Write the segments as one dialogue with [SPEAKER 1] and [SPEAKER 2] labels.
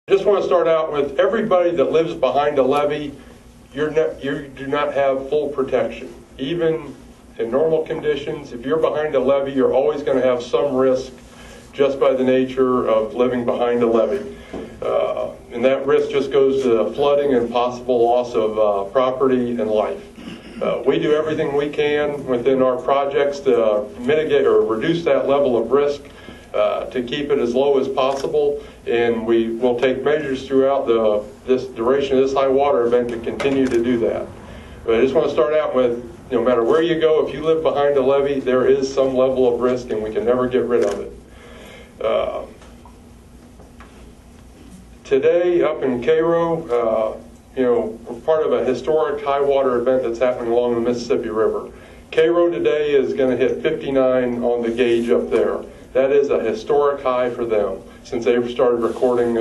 [SPEAKER 1] Just want to start out with everybody that lives behind a levee, you do not have full protection. Even in normal conditions, if you're behind a levee, you're always going to have some risk just by the nature of living behind a levee. And that risk just goes to flooding and possible loss of property and life. We do everything we can within our projects to mitigate or reduce that level of risk, to keep it as low as possible, and we will take measures throughout this duration of this high water event to continue to do that. But I just want to start out with, no matter where you go, if you live behind a levee, there is some level of risk, and we can never get rid of it. Today, up in Cairo, we're part of a historic high water event that's happening along the Mississippi River. Cairo today is going to hit 59 on the gauge up there. That is a historic high for them since they've started recording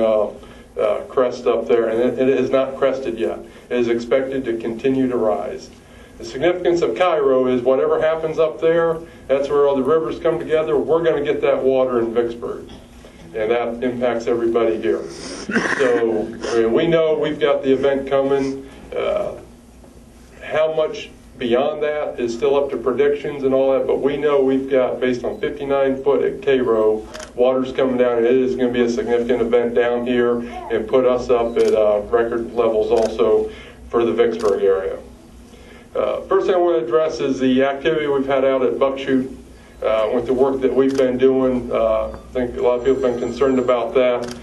[SPEAKER 1] crest up there, and it has not crested yet. It is expected to continue to rise. The significance of Cairo is whatever happens up there, that's where all the rivers come together. We're going to get that water in Vicksburg, and that impacts everybody here. So we know we've got the event coming. How much beyond that is still up to predictions and all that, but we know we've got, based on 59 foot at Cairo, water's coming down, and it is going to be a significant event down here and put us up at record levels also for the Vicksburg area. First thing I want to address is the activity we've had out at Buck Chute with the work that we've been doing. I think a lot of people have been concerned about that.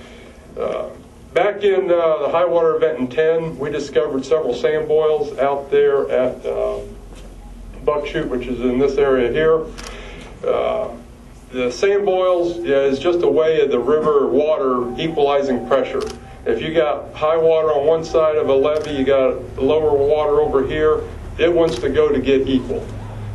[SPEAKER 1] Back in the high water event in 10, we discovered several sand boils out there at Buck Chute, which is in this area here. The sand boils is just a way of the river water equalizing pressure. If you got high water on one side of a levee, you got lower water over here, it wants to go to get equal.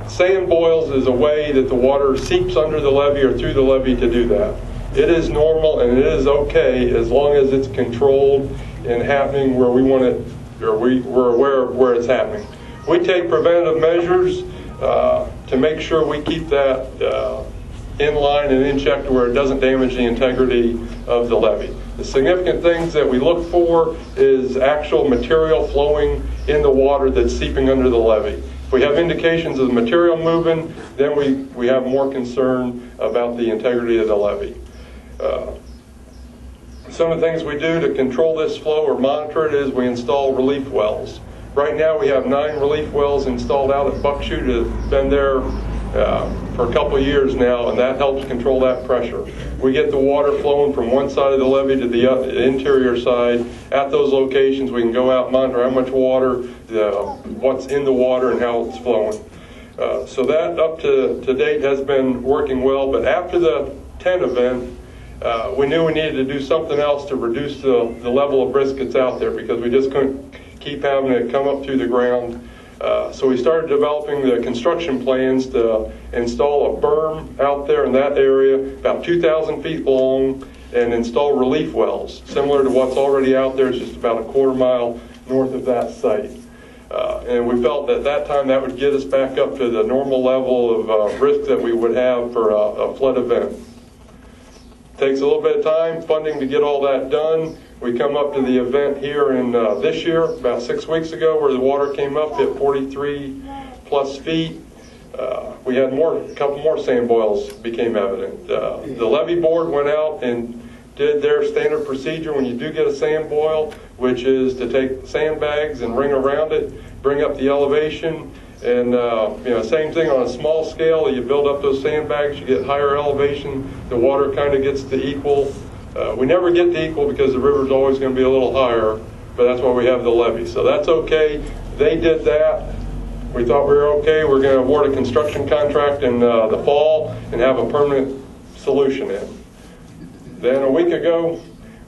[SPEAKER 1] Sand boils is a way that the water seeps under the levee or through the levee to do that. It is normal and it is okay as long as it's controlled and happening where we want it, or we're aware of where it's happening. We take preventative measures to make sure we keep that in line and in check to where it doesn't damage the integrity of the levee. The significant things that we look for is actual material flowing in the water that's seeping under the levee. If we have indications of the material moving, then we have more concern about the integrity of the levee. Some of the things we do to control this flow or monitor it is we install relief wells. Right now we have 9 relief wells installed out at Buck Chute. Have been there for a couple of years now, and that helps control that pressure. We get the water flowing from one side of the levee to the interior side. At those locations we can go out and monitor how much water, what's in the water and how it's flowing. So that up to date has been working well, but after the 10 event, we knew we needed to do something else to reduce the level of risk that's out there, because we just couldn't keep having it come up through the ground. So we started developing the construction plans to install a berm out there in that area, about 2,000 feet long, and install relief wells, similar to what's already out there. It's just about a quarter mile north of that site. And we felt at that time that would get us back up to the normal level of risk that we would have for a flood event. Takes a little bit of time, funding to get all that done. We come up to the event here in this year, about 6 weeks ago, where the water came up, hit 43 plus feet. We had a couple more sand boils became evident. The levee board went out and did their standard procedure when you do get a sand boil, which is to take sandbags and ring around it, bring up the elevation, and same thing on a small scale. You build up those sandbags, you get higher elevation, the water kind of gets to equal. We never get to equal because the river's always going to be a little higher, but that's why we have the levee. So that's okay. They did that. We thought we were okay. We're going to award a construction contract in the fall and have a permanent solution in. Then a week ago,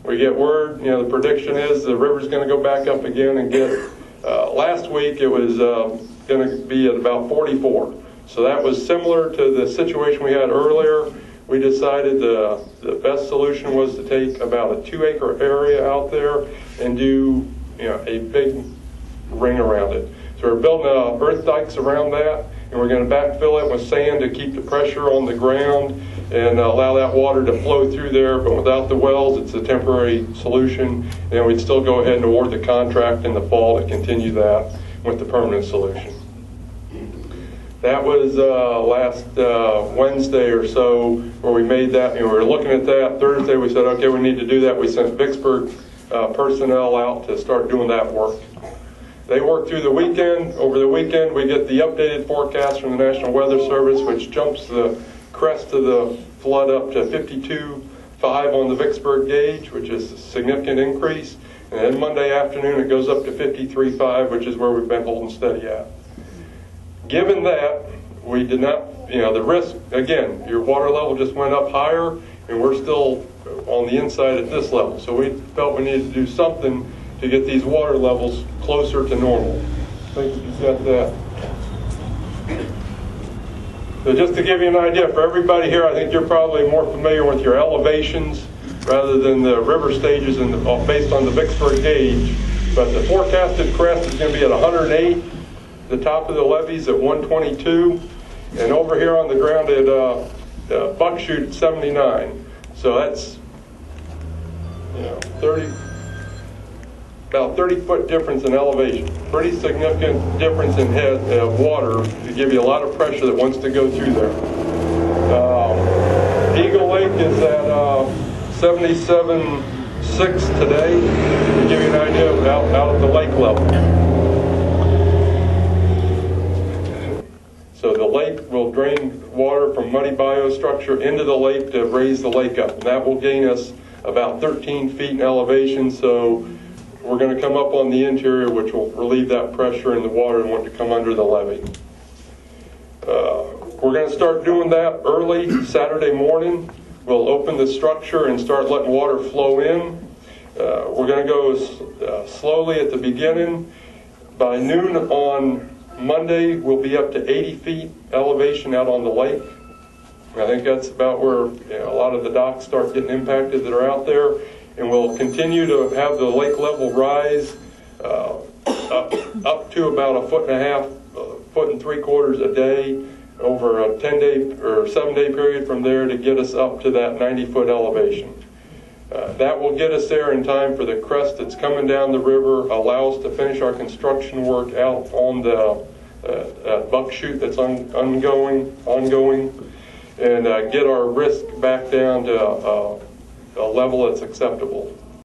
[SPEAKER 1] we get word, the prediction is the river's going to go back up again and get, last week it was going to be at about 44. So that was similar to the situation we had earlier. We decided the best solution was to take about a 2-acre area out there and do a big ring around it. So we're building earth dikes around that, and we're going to backfill it with sand to keep the pressure on the ground and allow that water to flow through there, but without the wells, it's a temporary solution, and we'd still go ahead and award the contract in the fall to continue that with the permanent solution. That was last Wednesday or so where we made that, and we were looking at that. Thursday we said, okay, we need to do that. We sent Vicksburg personnel out to start doing that work. They worked through the weekend. Over the weekend we get the updated forecast from the National Weather Service, which jumps the crest of the flood up to 52.5 on the Vicksburg gauge, which is a significant increase. And then Monday afternoon it goes up to 53.5, which is where we've been holding steady at. Given that, we did not, the risk, again, your water level just went up higher, and we're still on the inside at this level. So we felt we needed to do something to get these water levels closer to normal. I think you've got that. So just to give you an idea, for everybody here, I think you're probably more familiar with your elevations rather than the river stages based on the Vicksburg gauge. But the forecasted crest is going to be at 108. The top of the levees at 122, and over here on the ground at Buck Chute at 79. So that's about 30-foot difference in elevation. Pretty significant difference in head of water to give you a lot of pressure that wants to go through there. Eagle Lake is at 77.6 today, to give you an idea of out at the lake level. So the lake will drain water from muddy biostructure into the lake to raise the lake up. And that will gain us about 13 feet in elevation. So we're going to come up on the interior, which will relieve that pressure in the water and want to come under the levee. We're going to start doing that early Saturday morning. We'll open the structure and start letting water flow in. We're going to go slowly at the beginning. By noon on Monday, we'll be up to 80 feet elevation out on the lake. I think that's about where a lot of the docks start getting impacted that are out there. And we'll continue to have the lake level rise up to about 1.5 feet, 1.75 feet a day over a 10-day or 7-day period from there to get us up to that 90-foot elevation. That will get us there in time for the crest that's coming down the river, allow us to finish our construction work out on the Buck Chute that's ongoing, and get our risk back down to a level that's acceptable.